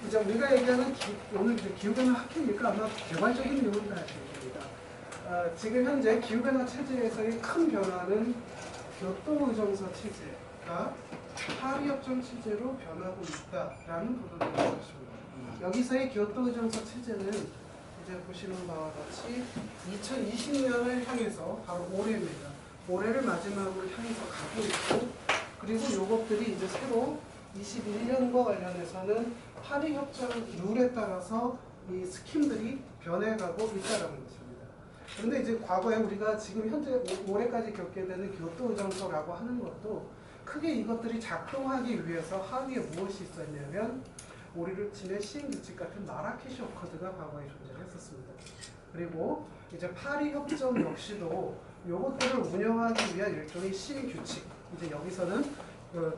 이제 우리가 얘기하는 오늘 기후변화 학회니까 아마 개괄적인 내용을 다 하실 겁니다. 지금 현재 기후변화 체제에서의 큰 변화는 교토의정서 체제가 파리협정 체제로 변하고 있다라는 부분을 보여줍니다. 여기서의 교토의정서 체제는 이제 보시는 바와 같이 2020년을 향해서 바로 올해입니다. 올해를 마지막으로 향해서 가고 있고, 그리고 요것들이 이제 새로 21년과 관련해서는 파리협정 룰에 따라서 이 스킴들이 변해가고 있다는 것입니다. 그런데 이제 과거에 우리가 지금 현재 올해까지 겪게 되는 교토의정서라고 하는 것도 크게 이것들이 작동하기 위해서 하위에 무엇이 있었냐면 우리를 치는 시행규칙 같은 마라케시 어코드가 과거에 존재했었습니다. 그리고 이제 파리협정 역시도 요것들을 운영하기 위한 일종의 시행규칙, 이제 여기서는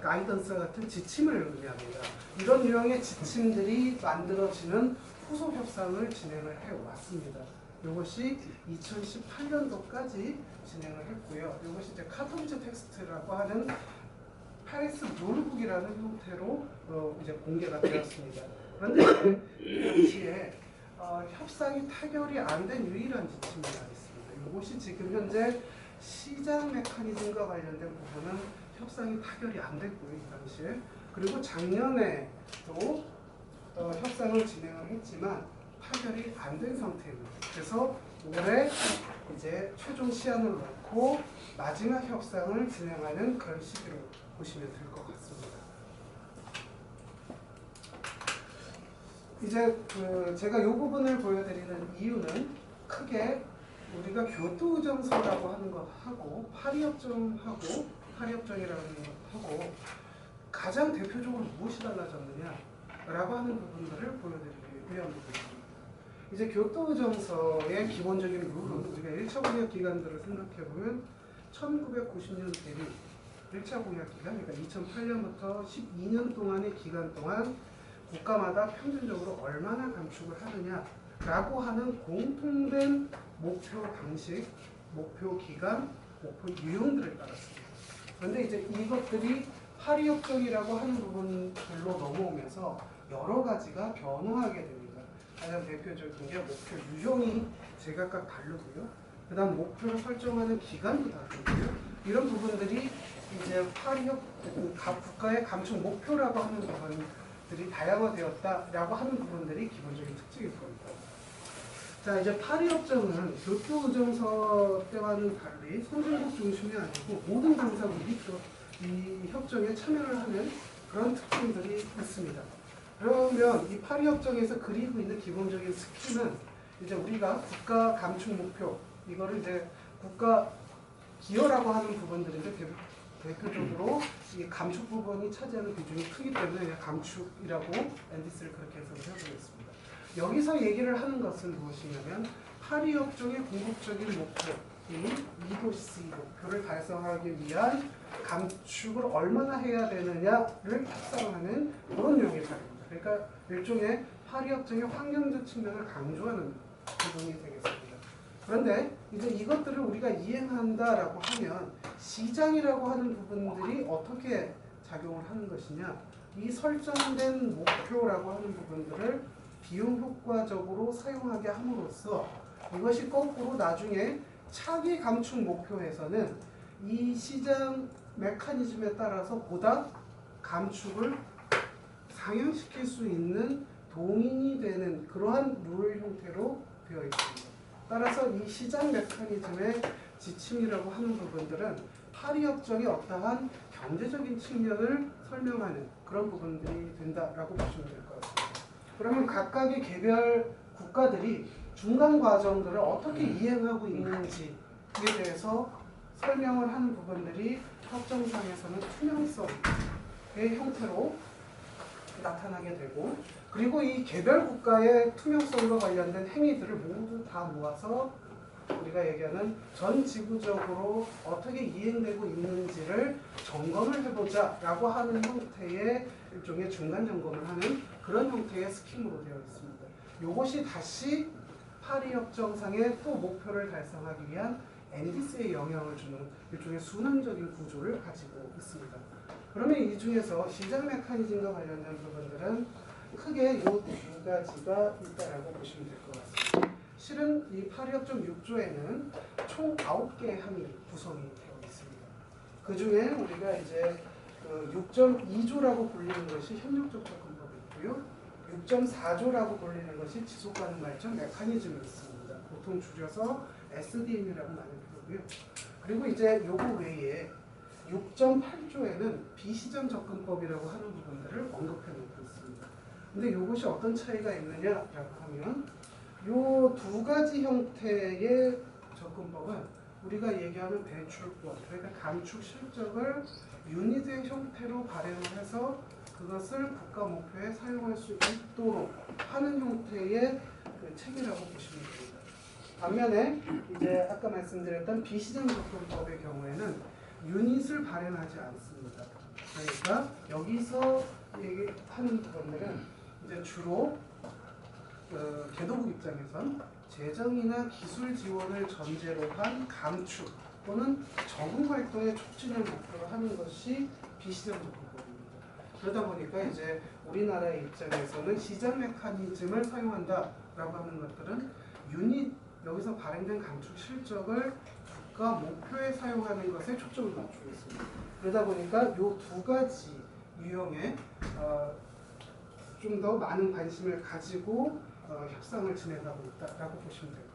가이던스 같은 지침을 의미합니다. 이런 유형의 지침들이 만들어지는 후속 협상을 진행을 해왔습니다. 이것이 2018년도까지 진행을 했고요. 이것이 이제 카토비ce 텍스트라고 하는 파리스 룰북이라는 형태로 이제 공개가 되었습니다. 그런데 이 당시에 협상이 타결이 안 된 유일한 지침이 있습니다. 이것이 지금 현재 시장 메커니즘과 관련된 부분은 협상이 타결이 안 됐고요, 이 당시에. 그리고 작년에도 협상을 진행을 했지만 타결이 안 된 상태입니다. 그래서 올해 이제 최종 시한을 놓고 마지막 협상을 진행하는 그런 시기로 보시면 될 것 같습니다. 이제 제가 이 부분을 보여드리는 이유는 크게 우리가 교토의정서라고 하는 것하고 파리협정이라는 것하고 가장 대표적으로 무엇이 달라졌느냐라고 하는 부분들을 보여드리기 위한 부분입니다. 이제 교토의정서의 기본적인 룰은 우리가 1차 공약 기간들을 생각해보면 1990년 대비 1차 공약 기간, 그러니까 2008년부터 12년 동안의 기간 동안 국가마다 평균적으로 얼마나 감축을 하느냐라고 하는 공통된 목표 방식, 목표 기간, 목표 유형들을 따랐습니다. 그런데 이제 이것들이 파리협정이라고 하는 부분들로 넘어오면서 여러 가지가 변화하게 됩니다. 가장 대표적인 게 목표 유형이 제각각 다르고요. 그 다음 목표를 설정하는 기간도 다르고요. 이런 부분들이 이제 각 국가의 감축 목표라고 하는 부분들이 다양화되었다라고 하는 부분들이 기본적인 특징일 겁니다. 자, 이제 파리협정은 교토의정서 때와는 달리 선진국 중심이 아니고 모든 당사국이 이 협정에 참여를 하는 그런 특징들이 있습니다. 그러면 이 파리협정에서 그리고 있는 기본적인 스킬은 이제 우리가 국가 감축 목표, 이거를 이제 국가 기여라고 하는 부분들인데 대표적으로 이 감축 부분이 차지하는 비중이 크기 때문에 그냥 감축이라고 NDC를 그렇게 해석을 해보겠습니다. 여기서 얘기를 하는 것은 무엇이냐면 파리협정의 궁극적인 목표인 2도C 목표를 달성하기 위한 감축을 얼마나 해야 되느냐를 협상하는 그런 내용이 다릅니다. 그러니까 일종의 파리협정의 환경적 측면을 강조하는 부분이 되겠습니다. 그런데 이제 이것들을 우리가 이행한다라고 하면 시장이라고 하는 부분들이 어떻게 작용을 하는 것이냐, 이 설정된 목표라고 하는 부분들을 비용 효과적으로 사용하게 함으로써 이것이 거꾸로 나중에 차기 감축 목표에서는 이 시장 메커니즘에 따라서 보다 감축을 상향시킬 수 있는 동인이 되는 그러한 룰 형태로 되어 있습니다. 따라서 이 시장 메커니즘의 지침이라고 하는 부분들은 파리협정의 어떠한 경제적인 측면을 설명하는 그런 부분들이 된다라고 보시면 될 것 같습니다. 그러면 각각의 개별 국가들이 중간 과정들을 어떻게 이행하고 있는지에 대해서 설명을 하는 부분들이 협정상에서는 투명성의 형태로 나타나게 되고, 그리고 이 개별 국가의 투명성과 관련된 행위들을 모두 다 모아서 우리가 얘기하는 전 지구적으로 어떻게 이행되고 있는지를 점검을 해보자 라고 하는 형태의 일종의 중간 점검을 하는 그런 형태의 스킴으로 되어 있습니다. 이것이 다시 파리협정상의 또 목표를 달성하기 위한 NDC에 영향을 주는 일종의 순환적인 구조를 가지고 있습니다. 그러면 이 중에서 시장 메커니즘과 관련된 부분들은 크게 이 두 가지가 있다라고 보시면 될 것 같습니다. 실은 이 82.6조에는 총 9개의 항이 구성이 되어 있습니다. 그 중에 우리가 이제 그 6.2조라고 불리는 것이 협력적 접근법이고요. 6.4조라고 불리는 것이 지속가능 발전 메커니즘이 있습니다. 보통 줄여서 SDM이라고 많이 부르고요. 그리고 이제 요거 외에 6.8조에는 비시전 접근법이라고 하는 부분들을 언급해 놓고 있습니다. 근데 이것이 어떤 차이가 있느냐라고 하면 요 두 가지 형태의 접근법은 우리가 얘기하는 배출권, 그러니까 감축 실적을 유닛의 형태로 발행을 해서 그것을 국가 목표에 사용할 수 있도록 하는 형태의 그 책이라고 보시면 됩니다. 반면에 이제 아까 말씀드렸던 비시전 접근법의 경우에는 유닛을 발행하지 않습니다. 그러니까 여기서 얘기하는 부분들은 이제 주로 개도국 입장에선 재정이나 기술 지원을 전제로 한 감축 또는 적응 활동의 촉진을 목표로 하는 것이 비시장 접근법입니다. 그러다 보니까 이제 우리나라의 입장에서는 시장 메커니즘을 사용한다라고 하는 것들은 유닛 여기서 발행된 감축 실적을 국가 목표에 사용하는 것에 초점을 맞추고 있습니다. 그러다 보니까 이 두 가지 유형의 좀 더 많은 관심을 가지고 협상을 진행하고 있다라고 보시면 됩니다.